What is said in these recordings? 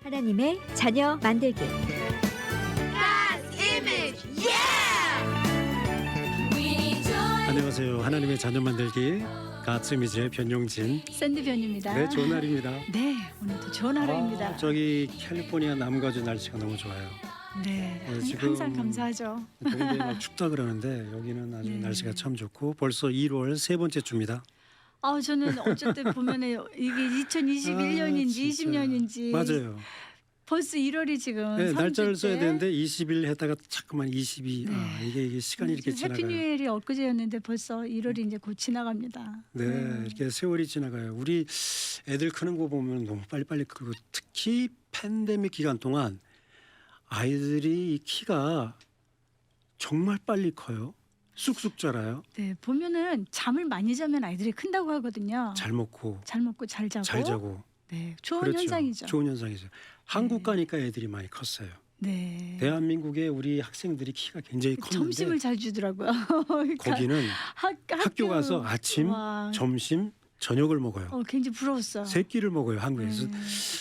하나님의 자녀 만들기. 안녕하세요. 하나님의 자녀 만들기 가츠미즈의 변용진. 샌드변입니다. 네, 좋은 날입니다. 네, 오늘도 좋은 하루입니다. 저기 캘리포니아 남가주 날씨가 너무 좋아요. 네, 지금 항상 감사하죠. 동대에 막 춥다 그러는데 여기는 아주 네. 날씨가 참 좋고 벌써 1월 세 번째 주입니다. 저는 어쨌든 보면은 이게 2021년인지 진짜. 20년인지 맞아요. 벌써 1월이 지금 네, 3주째. 날짜를 써야 되는데 20일 했다가 자꾸만 22. 네. 이게 시간이 이렇게 해피 지나가요. 뉴이얼이 엊그제였는데 벌써 1월이 이제 곧 지나갑니다. 네, 이렇게 세월이 지나가요. 우리 애들 크는 거 보면 너무 빨리빨리 크고 특히 팬데믹 기간 동안 아이들이 이 키가 정말 빨리 커요. 쑥쑥 자라요. 네, 보면은 잠을 많이 자면 아이들이 큰다고 하거든요. 잘 먹고 잘 먹고 잘 자고. 잘 자고. 네, 좋은 그렇죠. 현상이죠. 좋은 현상이죠. 한국 가니까 애들이 많이 컸어요. 네. 대한민국의 우리 학생들이 키가 굉장히 컸는데 점심을 잘 주더라고요. 그러니까 거기는 학교 가서 아침, 와, 점심, 저녁을 먹어요. 굉장히 부러웠어요. 세 끼를 먹어요, 한국에서. 네.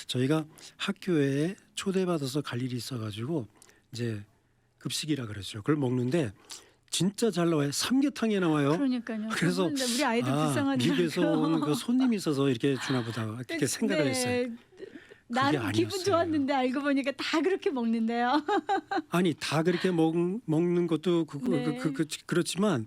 저희가 학교에 초대받아서 갈 일이 있어가지고 이제 급식이라 그러죠. 그걸 먹는데 진짜 잘 나와요. 삼계탕이 나와요. 그러니까요. 그래서 근데 우리 아이들 불쌍하더라고요. 미국에서 오는 그 손님이 있어서 이렇게 주나 보다 그렇게 생각을 했어요. 나는 기분 아니었어요. 좋았는데 알고 보니까 다 그렇게 먹는데요. 아니 다 그렇게 먹는 것도 네. 그렇지만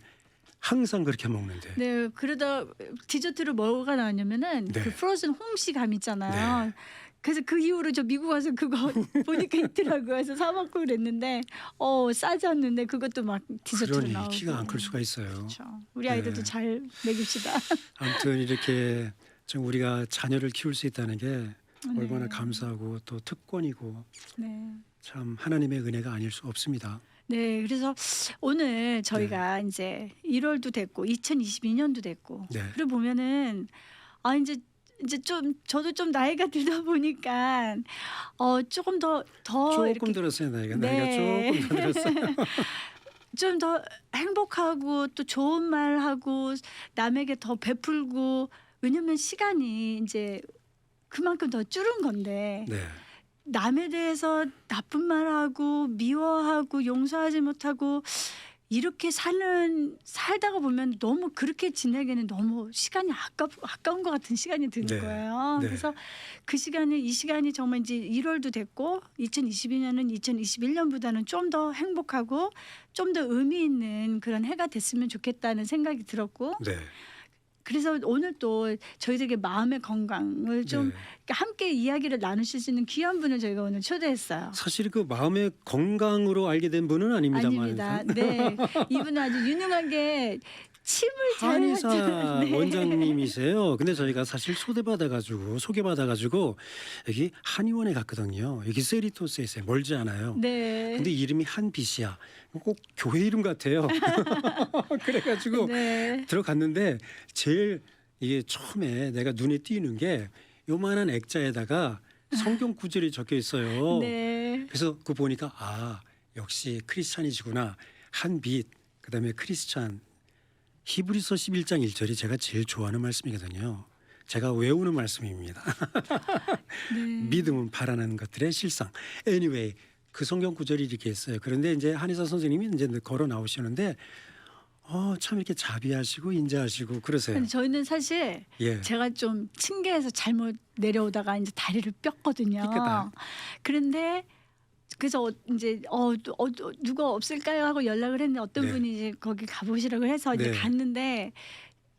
항상 그렇게 먹는데. 네, 그러다 디저트로 뭐가 나왔냐면은 네. 그 프로즌 홍시감 있잖아요. 네. 그래서 그 이후로 저 미국 와서 그거 보니까 있더라고요. 그래서 사 먹고 그랬는데 싸지 않는데 그것도 막 디저트로 그러니 나오고. 키가 안 클 수가 있어요. 그렇죠. 우리 아이들도 네. 잘 먹입시다. 아무튼 이렇게 좀 우리가 자녀를 키울 수 있다는 게 얼마나 네. 감사하고 또 특권이고 네. 참 하나님의 은혜가 아닐 수 없습니다. 네, 그래서 오늘 저희가 이제 1월도 됐고 2022년도 됐고 네. 그리고 보면은 이제 좀 저도 좀 나이가 들다 보니까 조금 더 조금 이렇게 들었어요 나이가. 네. 나이가 조금 더 들었어요. 좀 더 행복하고 또 좋은 말 하고 남에게 더 베풀고 왜냐면 시간이 이제 그만큼 더 줄은 건데 네. 남에 대해서 나쁜 말하고 미워하고 용서하지 못하고 이렇게 살다가 보면 너무 그렇게 지내기에는 너무 시간이 아까운 것 같은 시간이 드는 네. 거예요. 네. 그래서 이 시간이 정말 이제 1월도 됐고 2022년은 2021년보다는 좀 더 행복하고 좀 더 의미 있는 그런 해가 됐으면 좋겠다는 생각이 들었고 네. 그래서 오늘 또 저희들에게 마음의 건강을 좀 네. 함께 이야기를 나누실 수 있는 귀한 분을 저희가 오늘 초대했어요. 사실 그 마음의 건강으로 알게 된 분은 아닙니다만 아닙니다. 네, 이분은 아주 유능하게 침을 잘 한의사 하죠. 네. 원장님이세요. 근데 저희가 사실 소개받아가지고 여기 한의원에 갔거든요. 여기 세리토스에 있어요. 멀지 않아요. 네. 근데 이름이 한빛이야. 꼭 교회 이름 같아요. 그래가지고 네. 들어갔는데 제일 이게 처음에 내가 눈에 띄는 게 요만한 액자에다가 성경 구절이 적혀 있어요. 네. 그래서 그거 보니까 역시 크리스찬이시구나. 한빛 그다음에 크리스찬 히브리서 11장 1절이 제가 제일 좋아하는 말씀이거든요. 제가 외우는 말씀입니다. 네. 믿음은 바라는 것들의 실상. Anyway, 그 성경 구절이 이렇게 있어요. 그런데 이제 한의사 선생님이 이제 걸어 나오시는데 참 이렇게 자비하시고 인자하시고 그러세요. 근데 저희는 사실 예. 제가 좀 층계에서 잘못 내려오다가 이제 다리를 뼈거든요. 삐끗다. 그런데 그래서 이제 누가 없을까요 하고 연락을 했는데 어떤 네. 분이 이제 거기 가보시라고 해서 이제 네. 갔는데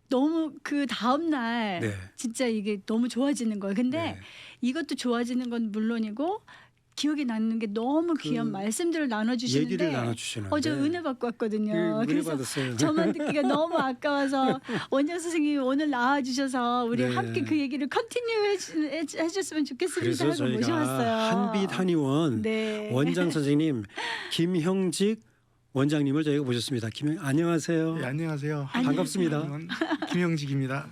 너무 그 다음 날 네. 진짜 이게 너무 좋아지는 거예요. 근데 네. 이것도 좋아지는 건 물론이고 기억에 남는 게 너무 귀한 말씀들을 나눠주시는데 얘기를 나눠주시는데 저 은혜 받고 왔거든요. 은혜 그래서 받았어요. 저만 듣기가 너무 아까워서 원장 선생님이 오늘 나와주셔서 우리 네. 함께 그 얘기를 컨티뉴 해주셨으면 좋겠습니다 그래서 하고 저희가 모셔왔어요. 한빛 한의원 네. 원장 선생님 김형직 원장님을 저희가 모셨습니다. 안녕하세요. 네, 안녕하세요. 반갑습니다. 김영직입니다.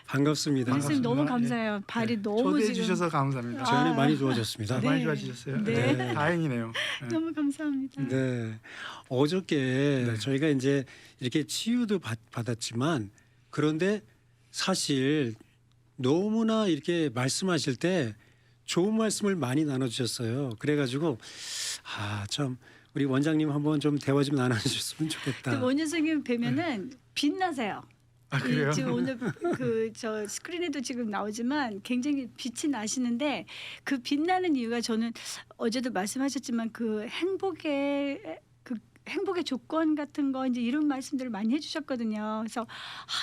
반갑습니다. 선생님 너무 반갑습니다. 감사해요. 발이 네, 너무 초대해 지금 주셔서 감사합니다. 저 안에 아. 많이 좋아졌습니다. 네. 많이 좋아지셨어요. 네. 네. 다행이네요. 네. 너무 감사합니다. 네. 어저께 네. 저희가 이제 이렇게 치유도 받았지만 그런데 사실 너무나 이렇게 말씀하실 때 좋은 말씀을 많이 나눠주셨어요. 그래가지고 참 우리 원장님 한번 좀 대화 좀 나눠주셨으면 좋겠다. 원효 선생님 뵈면은 빛나세요. 아 그래요? 지금 오늘 저 스크린에도 지금 나오지만 굉장히 빛이 나시는데 그 빛나는 이유가 저는 어제도 말씀하셨지만 그 행복의 조건 같은 거 이제 이런 말씀들을 많이 해주셨거든요. 그래서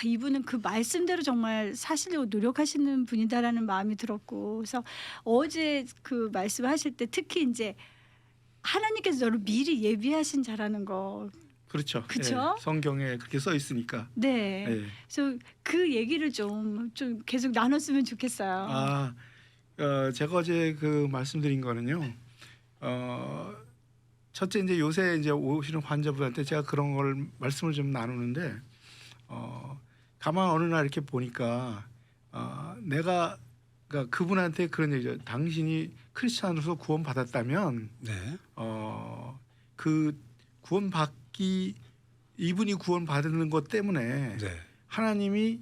이분은 그 말씀대로 정말 사시려고 노력하시는 분이다라는 마음이 들었고, 그래서 어제 그 말씀하실 때 특히 이제 하나님께서 너를 미리 예비하신 자라는 거. 그렇죠. 그쵸? 예, 성경에 그렇게 써 있으니까. 네. 예. 그래서 그 얘기를 좀 계속 나눴으면 좋겠어요. 제가 어제 그 말씀드린 거는요. 첫째 이제 요새 이제 오시는 환자분한테 제가 그런 걸 말씀을 좀 나누는데 가만 어느 날 이렇게 보니까 내가 그러니까 그분한테 그런 얘기죠. 당신이 크리스찬으로서 구원 받았다면 네. 그 이분이 구원 받는 것 때문에 네. 하나님이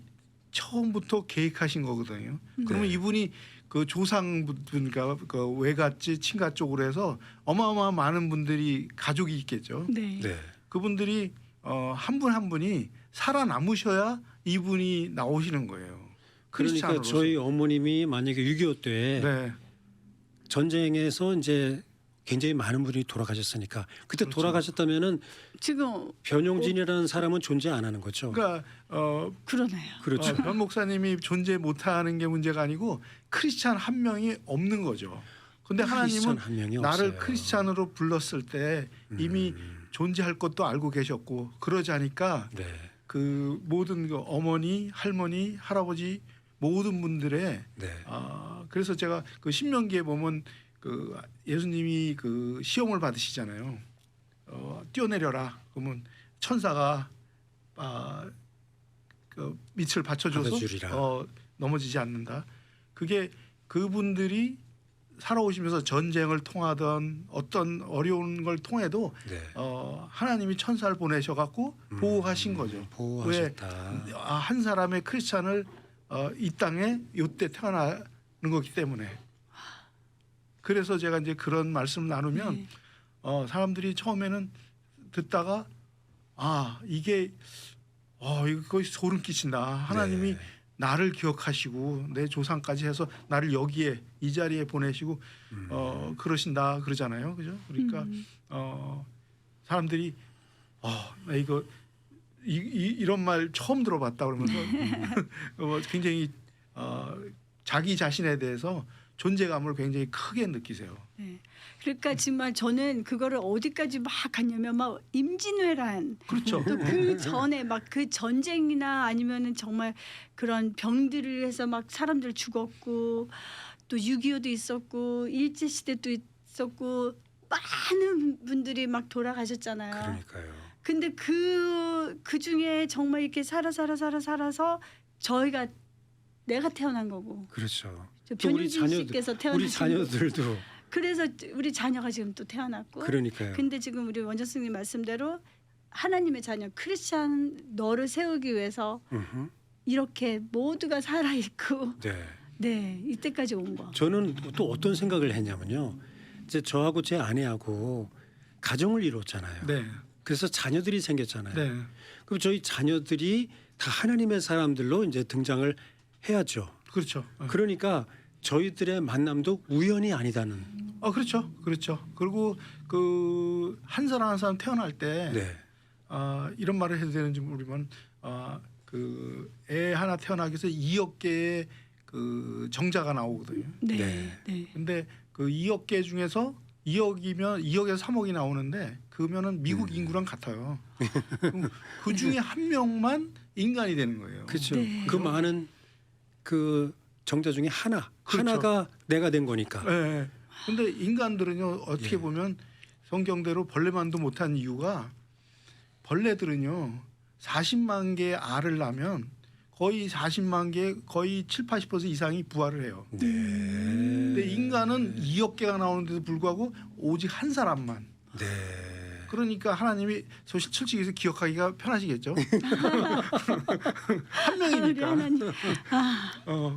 처음부터 계획하신 거거든요. 그러면 네. 이분이 그 조상분과 그 외갓집 친가 쪽으로 해서 어마어마한 많은 분들이 가족이 있겠죠. 네. 네. 그분들이 한 분 한 분이 살아남으셔야 이분이 나오시는 거예요. 그러니까 크리스찬으로서. 저희 어머님이 만약에 6.25 때 네. 전쟁에서 이제 굉장히 많은 분이 돌아가셨으니까 그때 그렇죠. 돌아가셨다면은 지금 변용진이라는 사람은 존재 안 하는 거죠. 그러니까 그러네요. 그렇죠. 변 목사님이 존재 못하는 게 문제가 아니고 크리스찬 한 명이 없는 거죠. 근데 크리스찬 하나님은 한 명이 나를 없어요. 크리스찬으로 불렀을 때 이미 존재할 것도 알고 계셨고 그러자니까 네. 그 모든 그 어머니, 할머니, 할아버지 모든 분들의 네. 그래서 제가 그 신명기에 보면 그 예수님이 그 시험을 받으시잖아요. 뛰어내려라. 그러면 천사가 그 밑을 받쳐줘서 받아주리라. 넘어지지 않는다. 그게 그분들이 살아오시면서 전쟁을 통하던 어떤 어려운 걸 통해도 네. 하나님이 천사를 보내셔갖고 보호하신 거죠. 보호하셨다. 한 사람의 크리스찬을 이 땅에 이때 태어나는 거기 때문에. 그래서 제가 이제 그런 말씀 나누면 네. 사람들이 처음에는 듣다가 이게 이거 소름 끼친다. 하나님이 네. 나를 기억하시고 내 조상까지 해서 나를 여기에 이 자리에 보내시고 그러신다 그러잖아요. 그죠? 그러니까 사람들이 나 이거 이런 말 처음 들어봤다 그러면서 굉장히 자기 자신에 대해서 존재감을 굉장히 크게 느끼세요. 네. 그러니까 정말 저는 그거를 어디까지 막 갔냐면 막 임진왜란 그렇죠. 또 그 전에 막 그 전쟁이나 아니면은 정말 그런 병들을 해서 막 사람들 죽었고 또 6.25도 있었고 일제시대도 있었고 많은 분들이 막 돌아가셨잖아요. 그러니까요. 근데 그 중에 정말 이렇게 살아서 내가 태어난 거고 그렇죠. 저 또 우리 변효진 자녀들, 씨께서 우리 태어나신 자녀들도 그래서 우리 자녀가 지금 또 태어났고 그러니까요. 근데 지금 우리 원장 선생님 말씀대로 하나님의 자녀 크리스찬 너를 세우기 위해서 음흠. 이렇게 모두가 살아 있고 네. 네 이때까지 온 거. 저는 또 어떤 생각을 했냐면요. 이제 저하고 제 아내하고 가정을 이뤘잖아요. 네. 그래서 자녀들이 생겼잖아요. 네. 그럼 저희 자녀들이 다 하나님의 사람들로 이제 등장을 해야죠. 그렇죠. 그러니까 저희들의 만남도 우연이 아니다는. 그렇죠. 그렇죠. 그리고 그 한 사람 한 사람 태어날 때 네. 이런 말을 해도 되는지 모르지만 그 애 하나 태어나기 위해서 2억 개의 그 정자가 나오거든요. 네. 네. 네. 근데 그 2억 개 중에서 2억이면 2억에서 3억이 나오는데 그러면은 미국 인구랑 같아요. 그럼 그 중에 한 명만 인간이 되는 거예요. 그렇죠. 네. 그 많은 그 정자 중에 하나, 그렇죠. 하나가 내가 된 거니까. 네. 근데 인간들은요 어떻게 예. 보면 성경대로 벌레만도 못한 이유가 벌레들은요 40만 개의 알을 낳으면 거의 40만 개 거의 7~80% 이상이 부활을 해요. 네. 근데 인간은 2억 개가 나오는데도 불구하고 오직 한 사람만. 네. 그러니까 하나님이 솔직히 해서 기억하기가 편하시겠죠. 한 우리 명이니까. 하나님.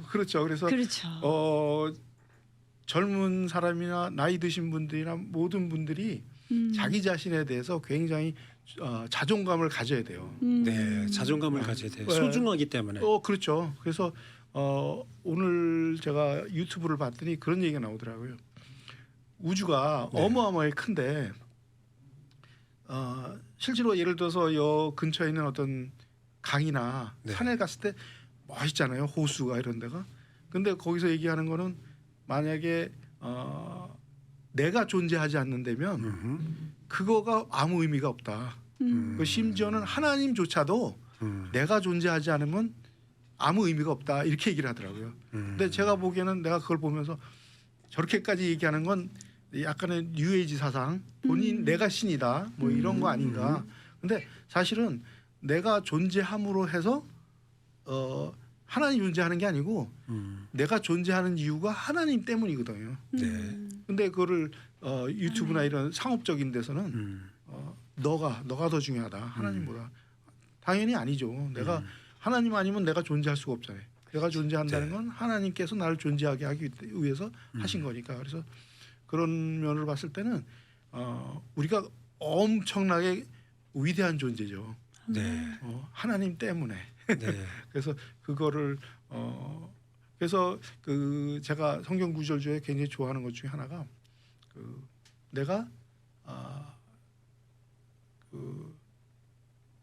그렇죠. 그래서 그렇죠. 젊은 사람이나 나이 드신 분들이나 모든 분들이 자기 자신에 대해서 굉장히 자존감을 가져야 돼요. 네, 자존감을 가져야 돼요. 네. 소중하기 때문에. 그렇죠. 그래서 오늘 제가 유튜브를 봤더니 그런 얘기가 나오더라고요. 우주가 네. 어마어마하게 큰데 실제로 예를 들어서 여 근처에 있는 어떤 강이나 네. 산에 갔을 때 멋있잖아요. 호수가 이런 데가. 근데 거기서 얘기하는 거는 만약에 내가 존재하지 않는다면 음흠. 그거가 아무 의미가 없다. 그 심지어는 하나님조차도 내가 존재하지 않으면 아무 의미가 없다. 이렇게 얘기를 하더라고요. 근데 제가 보기에는 내가 그걸 보면서 저렇게까지 얘기하는 건 약간의 뉴에이지 사상, 본인 내가 신이다, 뭐 이런 거 아닌가. 근데 사실은 내가 존재함으로 해서 하나님 존재하는 게 아니고 내가 존재하는 이유가 하나님 때문이거든요. 네. 근데 그거를 유튜브나 이런 상업적인 데서는 너가 더 중요하다 하나님보다. 당연히 아니죠. 내가 하나님 아니면 내가 존재할 수가 없잖아요. 내가 존재한다는 네. 건 하나님께서 나를 존재하게 하기 위해서 하신 거니까. 그래서 그런 면을 봤을 때는 우리가 엄청나게 위대한 존재죠. 네. 하나님 때문에. 네. 그래서 그거를 그래서 그 제가 성경 구절 중에 굉장히 좋아하는 것 중에 하나가 그 내가 그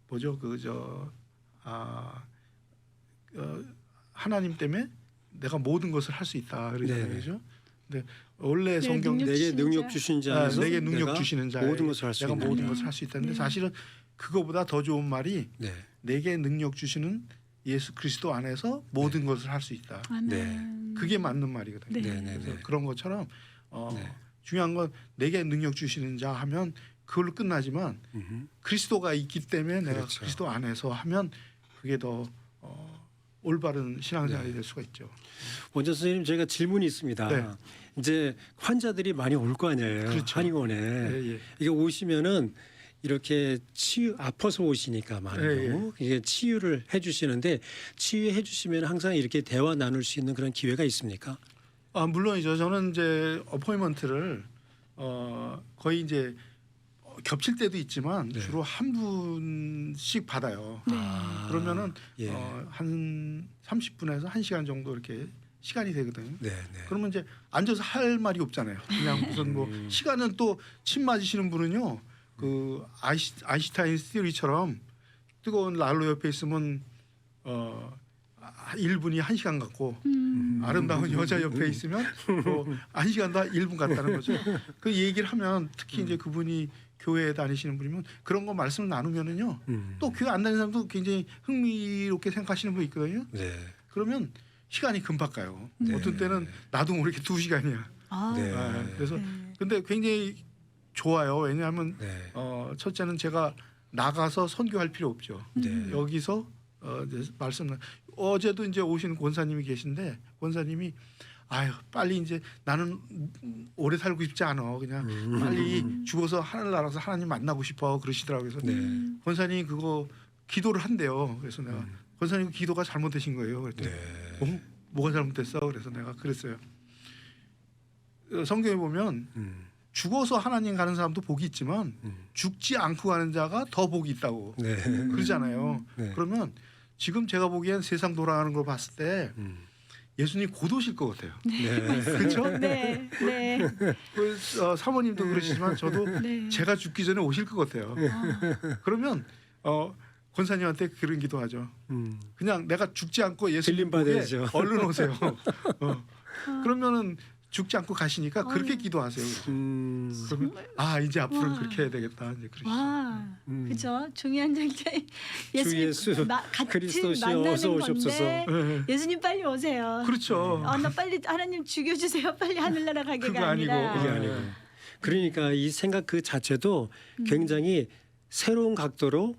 뭐죠 하나님 때문에 내가 모든 것을 할 수 있다 그러잖아요. 네네. 그죠? 근데 원래 네, 성경 능력 내게 주시는 능력 자. 주신 자에서 내게 능력 내가 주시는 자 모든 것을 할 수 내가 있는 모든 네. 것을 할 수 있다는데 네. 사실은 그거보다 더 좋은 말이 네. 내게 능력 주시는 예수 그리스도 안에서 모든 것을 할 수 있다. 아멘. 그게 맞는 말이거든요. 네. 네. 그래서 그런 것처럼 네. 중요한 건 내게 능력 주시는 자 하면 그걸로 끝나지만 음흠. 그리스도가 있기 때문에 내가 그렇죠. 그리스도 안에서 하면 그게 더 올바른 신앙생활이 될 수가 있죠. 원장 선생님 제가 질문이 있습니다. 네. 이제 환자들이 많이 올 거 아니에요. 그렇죠. 한의원에. 예. 이게 오시면은 이렇게 아파서 오시니까 많은 예, 경우 이게 치유를 해주시는데 치유해 주시면 항상 이렇게 대화 나눌 수 있는 그런 기회가 있습니까? 물론이죠. 저는 이제 어포인먼트를 거의 이제 겹칠 때도 있지만 네. 주로 한 분씩 받아요. 아, 그러면은 예. 한 30분에서 1시간 정도 이렇게 시간이 되거든요. 네, 네. 그러면 이제 앉아서 할 말이 없잖아요. 그냥 무슨 뭐 시간은 또 침 맞으시는 분은요. 그 아인슈타인 스티어리처럼 뜨거운 난로 옆에 있으면 1분이 1시간 같고 아름다운 여자 옆에 있으면 뭐 1시간도 1분 같다는 거죠. 그 얘기를 하면 특히 이제 그분이 교회에 다니시는 분이면 그런 거 말씀을 나누면은요. 또 교회 안 다니는 사람도 굉장히 흥미롭게 생각하시는 분 있거든요. 네. 그러면 시간이 금방 가요. 네. 어떤 때는 나도 모르게 2시간이야. 아, 네. 그래서 네. 근데 굉장히 좋아요. 왜냐하면 네. 첫째는 제가 나가서 선교할 필요 없죠. 네. 여기서 이제 어제도 이제 오신 권사님이 계신데 권사님이 아유 빨리 이제 나는 오래 살고 싶지 않아. 그냥 빨리 죽어서 하늘나라에서 하나님 만나고 싶어 그러시더라고요. 그래서 네. 권사님이 그거 기도를 한대요. 그래서 내가 권사님 기도가 잘못되신 거예요. 그랬더니 네. 뭐가 잘못됐어? 그래서 내가 그랬어요. 성경에 보면 죽어서 하나님 가는 사람도 복이 있지만 죽지 않고 가는 자가 더 복이 있다고 네. 그러잖아요. 네. 그러면 지금 제가 보기엔 세상 돌아가는 걸 봤을 때 예수님 곧 오실 것 같아요. 네. 그렇죠? 네. 네. 그, 사모님도 그러시지만 저도 네. 제가 죽기 전에 오실 것 같아요. 그러면 권사님한테 그런 기도하죠. 그냥 내가 죽지 않고 예수님 들림 보게 받아야죠. 얼른 오세요. 그러면은 죽지 않고 가시니까 그렇게 기도하세요. 그러면 이제 앞으로는 와. 그렇게 해야 되겠다. 이제 그러시죠. 와, 그죠? 중요한 장면. 예수님 예수 같이 그리스도시여 만나는 어서 오시옵소서. 건데 네. 예수님 빨리 오세요. 그렇죠. 나 빨리 하나님 죽여주세요. 빨리 하늘나라 가게가 그거 아니고. 아니라. 그게 아니고. 그러니까 이 생각 그 자체도 굉장히 새로운 각도로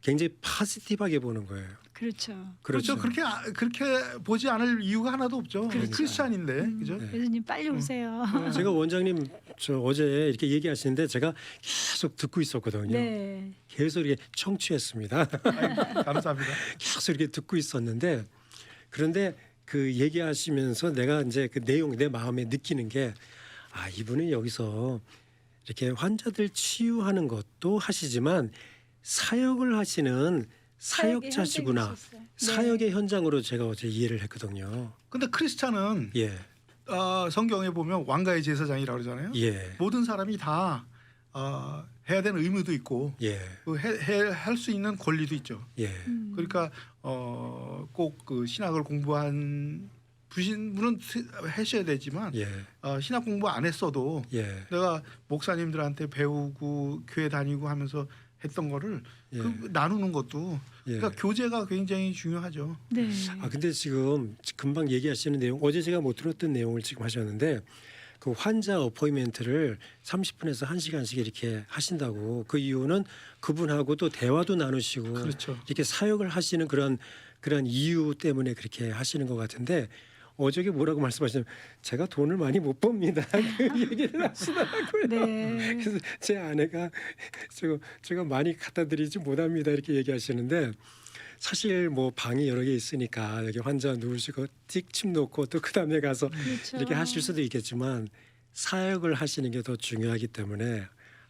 굉장히 포지티브하게 보는 거예요. 그렇죠. 그렇죠. 그렇게 보지 않을 이유가 하나도 없죠. 그렇죠. 크리스찬인데, 그죠? 예수님 빨리 오세요. 제가 원장님 저 어제 이렇게 얘기하시는데 제가 계속 듣고 있었거든요. 네. 계속 이렇게 청취했습니다. 감사합니다. 계속 이렇게 듣고 있었는데 그런데 그 얘기하시면서 내가 이제 그 내용 내 마음에 느끼는 게 아, 이분은 여기서 이렇게 환자들 치유하는 것도 하시지만 사역을 하시는 사역자시구나. 현장이 있었어요. 네. 사역의 현장으로 제가 어제 이해를 했거든요. 근데 크리스찬은 예. 성경에 보면 왕가의 제사장이라고 그러잖아요. 예. 모든 사람이 다 해야 되는 의무도 있고 예. 할 수 있는 권리도 있죠. 예. 그러니까 꼭 그 신학을 공부한 분은 하셔야 되지만 예. 신학 공부 안 했어도 예. 내가 목사님들한테 배우고 교회 다니고 하면서 했던 거를 예. 그 나누는 것도 예. 그러니까 교제가 굉장히 중요하죠. 네. 아 근데 지금 금방 얘기하시는 내용 어제 제가 못 들었던 내용을 지금 하셨는데 그 환자 어포인먼트를 30분에서 1시간씩 이렇게 하신다고 그 이유는 그분하고도 대화도 나누시고 그렇죠. 이렇게 사역을 하시는 그런 이유 때문에 그렇게 하시는 것 같은데 어저께 뭐라고 말씀하시냐면 제가 돈을 많이 못 법니다. 그 얘기를 하시더라고요. 네. 그래서 제 아내가 제가 많이 갖다 드리지 못합니다. 이렇게 얘기하시는데 사실 뭐 방이 여러 개 있으니까 여기 환자 누우시고 틱침 놓고 또 그다음에 가서 그렇죠. 이렇게 하실 수도 있겠지만 사역을 하시는 게 더 중요하기 때문에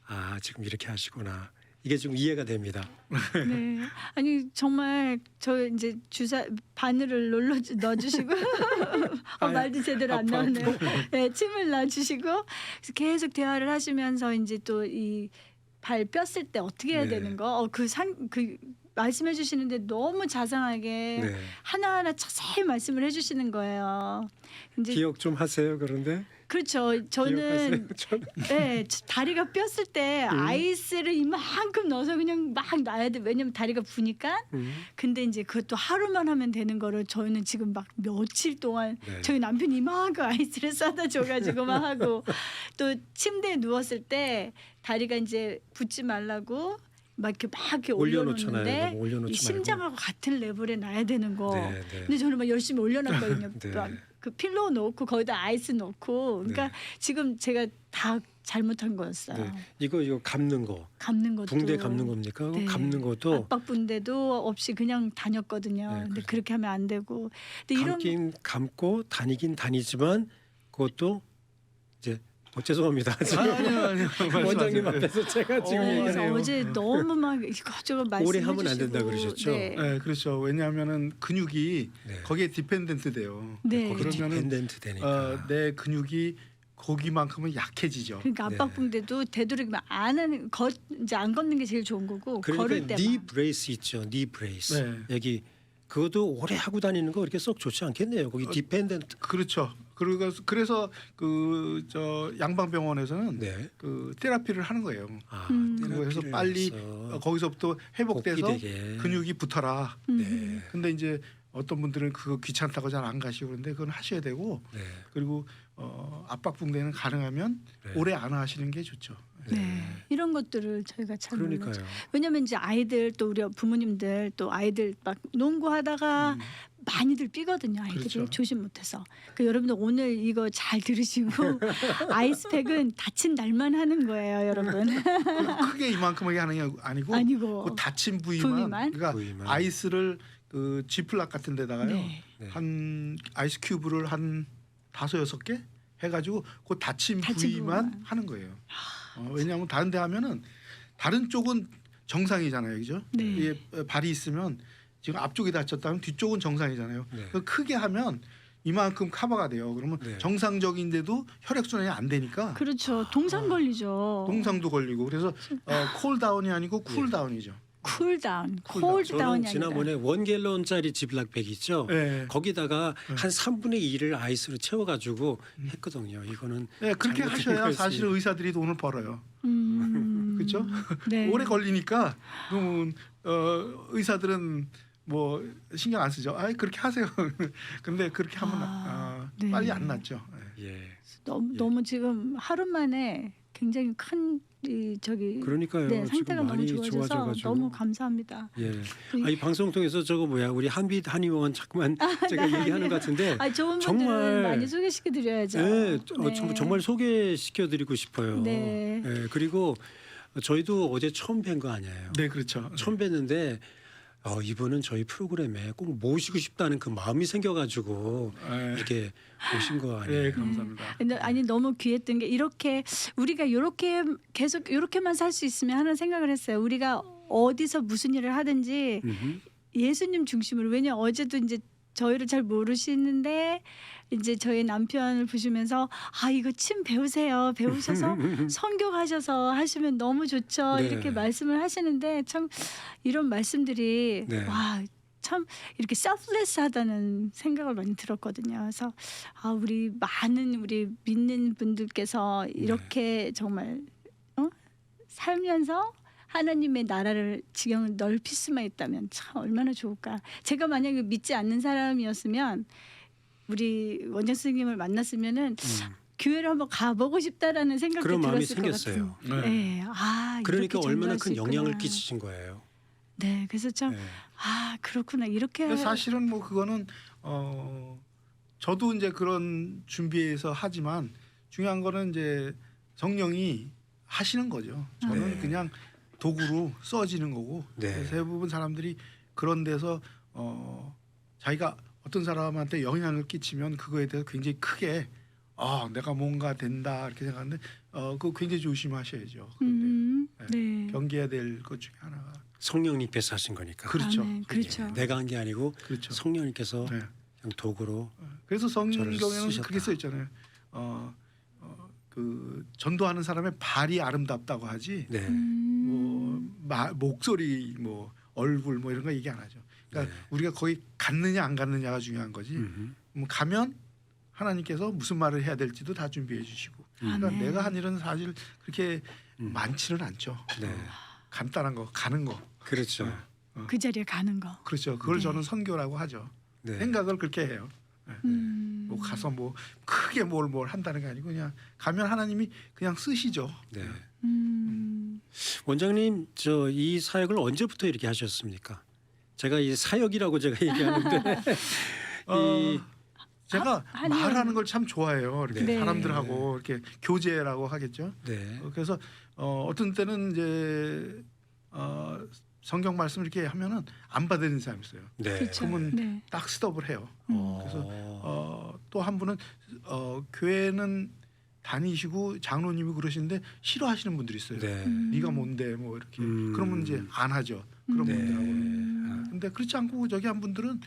아 지금 이렇게 하시구나. 이게 좀 이해가 됩니다. 네. 아니 정말 저 이제 주사 바늘을 넣어주시고 말도 제대로 안 아파, 나오네요. 네, 침을 놔주시고 그래서 계속 대화를 하시면서 이제 또 이 발 뼈쓸 때 어떻게 해야 네. 되는 거 그 말씀해 주시는데 너무 자상하게 네. 하나하나 자세히 말씀을 해주시는 거예요. 이제 기억 좀 하세요. 그런데 그렇죠. 저는 기억하세요? 네, 다리가 뼈쓸 때 아이스를 이만큼 넣어서 그냥 막 놔야 돼. 왜냐면 다리가 부니까. 근데 이제 그것도 하루만 하면 되는 거를 저희는 지금 막 며칠 동안 네. 저희 남편이 이만큼 아이스를 싸다 줘가지고 막 하고 또 침대에 누웠을 때 다리가 이제 붓지 말라고 막 이렇게 올려놓잖아요. 올려놓는데 너무 올려놓지 이 심장하고 같은 레벨에 놔야 되는 거. 네, 네. 근데 저는 막 열심히 올려놨거든요. 네. 막 그 필로우 놓고 거기다 아이스 놓고. 그러니까 네. 지금 제가 다 잘못한 거였어요. 네. 이거 감는 거 감는 것도 붕대 감는 겁니까? 네. 감는 것도 압박 붕대도 없이 그냥 다녔거든요. 네, 근데 그렇죠. 그렇게 하면 안 되고. 근데 이런 감긴 감고 다니긴 다니지만 그것도 이제 죄송합니다. 지금 아니요. 원장님 말씀하세요. 앞에서 제가 지금 어, 얘기를 그래서 아니에요. 어제 너무 막 이것저것 말씀해 오래 하면 안 된다 주시고. 그러셨죠? 네. 네, 그렇죠. 왜냐하면은 근육이 네. 거기에 디펜던트 돼요. 네. 거기 그러면은 디펜던트 되니까 내 근육이 거기만큼은 약해지죠. 그러니까 압박 네. 붕대도 되도록이면 안 하는 이제 안 걷는 게 제일 좋은 거고 걸을 그러니까 때만. 니 브레이스 있죠. 니 브레이스 네. 여기 그것도 오래 하고 다니는 거 그렇게 썩 좋지 않겠네요. 거기 디펜던트 그렇죠. 그래서 그 저 양방병원에서는 네. 그 테라피를 하는 거예요. 아, 그래서 테라피를 빨리 해서 거기서부터 회복돼서 복귀되게. 근육이 붙어라. 네. 근데 이제 어떤 분들은 그거 귀찮다고 잘 안 가시고 그런데 그건 하셔야 되고 네. 그리고 압박 붕대는 가능하면 네. 오래 안 하시는 게 좋죠. 네. 이런 것들을 저희가 참 몰랐죠. 그러니까요. 왜냐면 이제 아이들 또 우리 부모님들 또 아이들 막 농구하다가 많이들 삐거든요. 아이들이 그렇죠. 조심 못해서. 그 여러분들 오늘 이거 잘 들으시고 아이스팩은 다친 날만 하는 거예요, 여러분. 그리고 크게 이만큼하게 하는 게 아니고 아니고. 그 다친 부위만, 그러니까 부위만. 아이스를 그 지플락 같은 데다가요. 네. 네. 한 아이스 큐브를 한 5-6개 해가지고 그 다친 다친 부위만 부분만. 하는 거예요. 왜냐하면 다른 데 하면은 다른 쪽은 정상이잖아요, 그죠? 네. 이게 발이 있으면 지금 앞쪽이 다쳤다면 뒤쪽은 정상이잖아요. 네. 그 크게 하면 이만큼 커버가 돼요. 그러면 네. 정상적인데도 혈액 순환이 안 되니까 그렇죠. 동상 걸리죠. 동상도 걸리고 그래서 콜다운이 아니고 쿨다운이죠. 쿨다운, 쿨다운. 콜드다운이 저는 아니라. 지난번에 1갤런짜리 지블락백 있죠. 네. 거기다가 한 3분의 2를 아이스로 채워가지고 했거든요. 이거는 네, 그렇게 잘못된 하셔야 거였습니다. 사실은 의사들이 돈을 벌어요. 그렇죠? 네. 오래 걸리니까 그러면 의사들은 뭐 신경 안 쓰죠. 아, 그렇게 하세요. 근데 그렇게 하면 네. 빨리 안 낫죠. 예. 너무 지금 하루 만에 굉장히 큰 그러니까요. 네, 지금 상태가 너무 많이 좋아져서 좋아져가지고. 너무 감사합니다. 예. 그- 이 방송 통해서 우리 한의원 자꾸만 제가 얘기하는 것 같은데 아, 좋은 분들은 정말- 많이 소개시켜 드려야죠. 네, 정말 소개시켜드리고 싶어요. 네. 예, 그리고 저희도 어제 처음 뵌 거 아니에요. 네, 그렇죠. 처음 뵀는데 이분은 저희 프로그램에 꼭 모시고 싶다는 그 마음이 생겨가지고 이렇게 오신 거 아니에요? 네, 감사합니다. 근데 아니 너무 귀했던 게 이렇게 우리가 이렇게 계속 이렇게만 살 수 있으면 하는 생각을 했어요. 우리가 어디서 무슨 일을 하든지 음흠. 예수님 중심으로. 왜냐 어제도 이제 저희를 잘 모르시는데 이제 저희 남편을 보시면서 이거 침 배우세요. 배우셔서 선교 가셔서 하시면 너무 좋죠. 네. 이렇게 말씀을 하시는데 참 이런 말씀들이 네. 와 참 이렇게 selfless하다는 생각을 많이 들었거든요. 그래서 우리 많은 우리 믿는 분들께서 이렇게 정말 살면서 하나님의 나라를 지경을 넓힐 수만 있다면 참 얼마나 좋을까. 제가 만약에 믿지 않는 사람이었으면 우리 원장 스님을 만났으면은 교회를 한번 가보고 싶다라는 생각이 그런 마음이 들었을 것 생겼어요. 같아요. 네. 그러니까 이렇게 얼마나 전도할 수 큰 영향을 있구나. 끼치신 거예요. 네, 그래서 참 네. 그렇구나 이렇게 근데 사실은 뭐 그거는 저도 이제 그런 준비해서 하지만 중요한 거는 이제 성령이 하시는 거죠. 저는 네. 그냥 도구로 써지는 거고 네. 대부분 사람들이 그런 데서 자기가 어떤 사람한테 영향을 끼치면 그거에 대해서 굉장히 크게 내가 뭔가 된다 이렇게 생각하는데 그거 굉장히 조심하셔야죠. 네. 경계해야 될 것 중에 하나가 성령님께서 하신 거니까. 그렇죠. 아멘. 그렇죠. 예, 내가 한 게 아니고 그렇죠. 성령님께서 네. 그냥 도구로. 그래서 저를 성경에는 쓰셨다. 그게 써 있잖아요. 그 전도하는 사람의 발이 아름답다고 하지 네. 뭐 목소리 뭐 얼굴 뭐 이런 거 얘기 안 하죠. 그러니까 네. 우리가 거기 갔느냐 안 갔느냐가 중요한 거지. 가면 하나님께서 무슨 말을 해야 될지도 다 준비해 주시고. 그러니까 아멘. 내가 한 일은 사실 그렇게 많지는 않죠. 네. 간단한 거 가는 거. 그렇죠. 그 자리에 가는 거. 그렇죠. 그걸 네. 저는 선교라고 하죠. 네. 생각을 그렇게 해요. 뭐 가서 뭐 크게 뭘 한다는 게 아니고 그냥 가면 하나님이 그냥 쓰시죠. 네. 원장님 이 사역을 언제부터 이렇게 하셨습니까? 제가 이 사역이라고 제가 얘기하는데 제가 한 말하는 걸 참 좋아해요. 이렇게 네. 사람들하고 이렇게 교제라고 하겠죠. 네. 그래서 어떤 때는 이제 성경 말씀 이렇게 하면은 안 받아들이는 사람이 있어요. 네. 그렇죠. 그러면 네. 딱 스톱을 해요. 그래서 어. 또 한 분은 교회는 다니시고 장로님이 그러시는데 싫어하시는 분들이 있어요. 네. 네가 뭔데 뭐 이렇게 그러면 이제 안 하죠. 그런 네. 분들하고. 근데 그렇지 않고 저기 한 분들은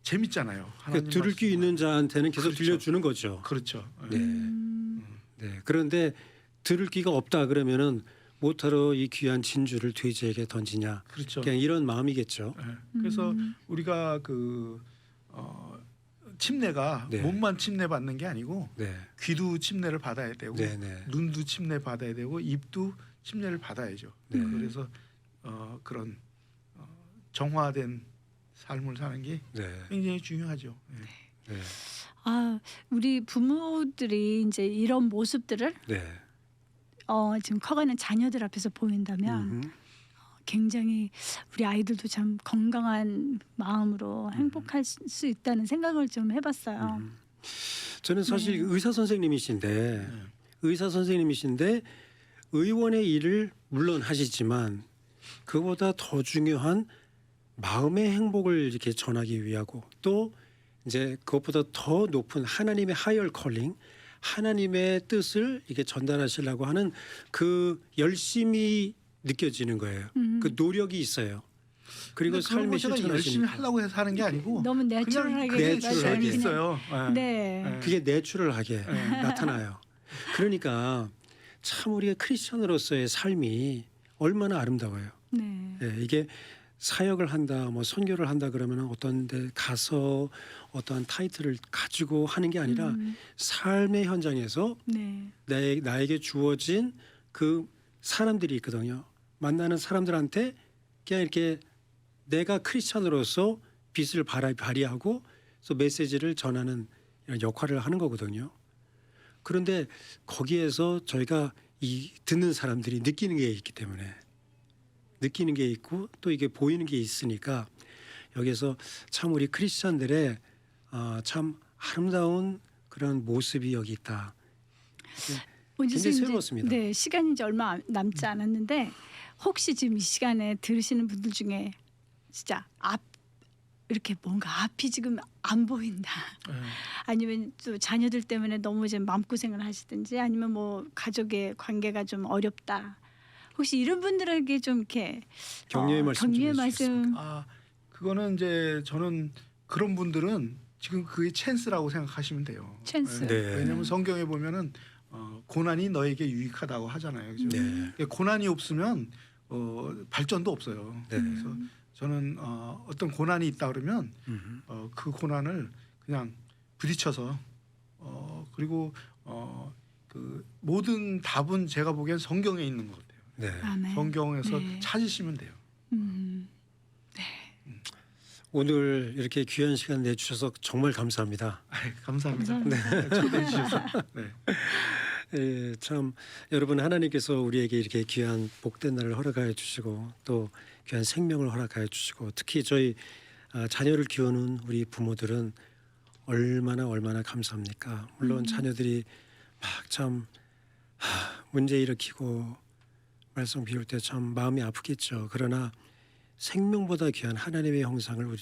재밌잖아요. 하나님 들을 말씀. 귀 있는 자한테는 계속 그렇죠. 들려주는 거죠. 그렇죠. 네. 네. 그런데 들을 귀가 없다 그러면은 못하러 이 귀한 진주를 돼지에게 던지냐. 그렇죠. 그냥 이런 마음이겠죠. 네. 그래서 우리가 침례가 네. 몸만 침례 받는 게 아니고 네. 귀도 침례를 받아야 되고 네. 네. 눈도 침례 받아야 되고 입도 침례를 받아야죠. 네. 그래서 그런 정화된 삶을 사는 게 네. 굉장히 중요하죠. 네. 네. 우리 부모들이 이제 이런 모습들을 네. 지금 커가는 자녀들 앞에서 보인다면 굉장히 우리 아이들도 참 건강한 마음으로 행복할 수 있다는 생각을 좀 해봤어요. 저는 사실 의사 선생님이신데 의원의 일을 물론 하시지만 그보다 더 중요한 마음의 행복을 이렇게 전하기 위하고 또 이제 그것보다 더 높은 하나님의 하이얼 컬링, 하나님의 뜻을 이게 전달하시려고 하는 그 열심이 느껴지는 거예요. 그 노력이 있어요. 그리고 근데 그런 삶의 거 제가 열심히 실천하시니까 하려고 해서 하는 게 아니고 너무 그냥 내추럴하게 그게 내추럴하게. 재미 있어요. 네. 그게 내추럴하게 나타나요. 그러니까 참 우리가 크리스천으로서의 삶이 얼마나 아름다워요. 네. 예, 이게 사역을 한다, 뭐 선교를 한다 그러면 어떤 데 가서 어떠한 타이틀을 가지고 하는 게 아니라 삶의 현장에서 네. 나에게 주어진 그 사람들이 있거든요. 만나는 사람들한테 그냥 이렇게 내가 크리스천으로서 빛을 발휘하고 또 메시지를 전하는 이런 역할을 하는 거거든요. 그런데 거기에서 저희가 이 듣는 사람들이 느끼는 게 있기 때문에 느끼는 게 있고 또 이게 보이는 게 있으니까 여기서 참 우리 크리스천들의 참 아름다운 그런 모습이 여기 있다. 원주 굉장히 선생님, 새로웠습니다. 네, 시간이 이제 얼마 남지 않았는데 혹시 지금 이 시간에 들으시는 분들 중에 진짜 이렇게 뭔가 앞이 지금 안 보인다. 네. 아니면 또 자녀들 때문에 너무 이제 마음고생을 하시든지 아니면 뭐 가족의 관계가 좀 어렵다. 혹시 이런 분들에게 좀 이렇게 격려의 말씀 좀 격려의 해주시겠습니까? 말씀 그거는 이제 저는 그런 분들은 지금 그게 찬스라고 생각하시면 돼요. 찬스. 네. 왜냐하면 성경에 보면은 고난이 너에게 유익하다고 하잖아요. 그죠? 네. 고난이 없으면 발전도 없어요. 네. 그래서 저는 어떤 고난이 있다 그러면 그 고난을 그냥 부딪혀서 그리고 그 모든 답은 제가 보기엔 성경에 있는 것 같아요. 네. 아멘. 성경에서 네. 찾으시면 돼요. 오늘 이렇게 귀한 시간 내주셔서 정말 감사합니다. 감사합니다. 감사합니다. 초대해 주셔서. 네. 예, 참 여러분 하나님께서 우리에게 이렇게 귀한 복된 날을 허락하여 주시고 또 귀한 생명을 허락하여 주시고 특히 저희 자녀를 키우는 우리 부모들은 얼마나 감사합니까? 물론 자녀들이 막 참 문제 일으키고 말썽 피울 때 참 마음이 아프겠죠. 그러나 생명보다 귀한 하나님의 형상을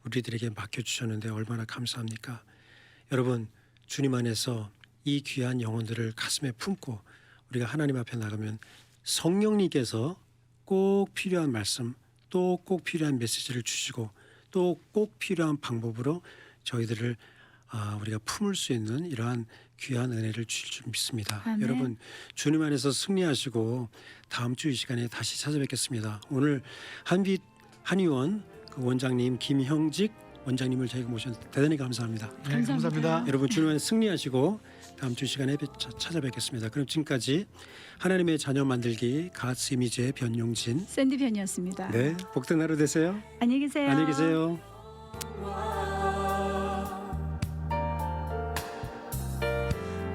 우리들에게 맡겨주셨는데 얼마나 감사합니까? 여러분 주님 안에서 이 귀한 영혼들을 가슴에 품고 우리가 하나님 앞에 나가면 성령님께서 꼭 필요한 말씀 또 꼭 필요한 메시지를 주시고 또 꼭 필요한 방법으로 저희들을 우리가 품을 수 있는 이러한 귀한 은혜를 주실 줄 믿습니다. 아멘. 여러분 주님 안에서 승리하시고 다음 주 이 시간에 다시 찾아뵙겠습니다. 오늘 한의원 그 원장님 김형직 원장님을 저희가 모셨는데 대단히 감사합니다. 네, 감사합니다. 여러분 주님 안에 승리하시고 다음 주 시간에 찾아뵙겠습니다. 그럼 지금까지 하나님의 자녀 만들기 갓스 이미지의 변용진 샌디 변이었습니다. 네 복된 하루 되세요. 안녕히 계세요. 안녕히 계세요.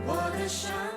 What a shine.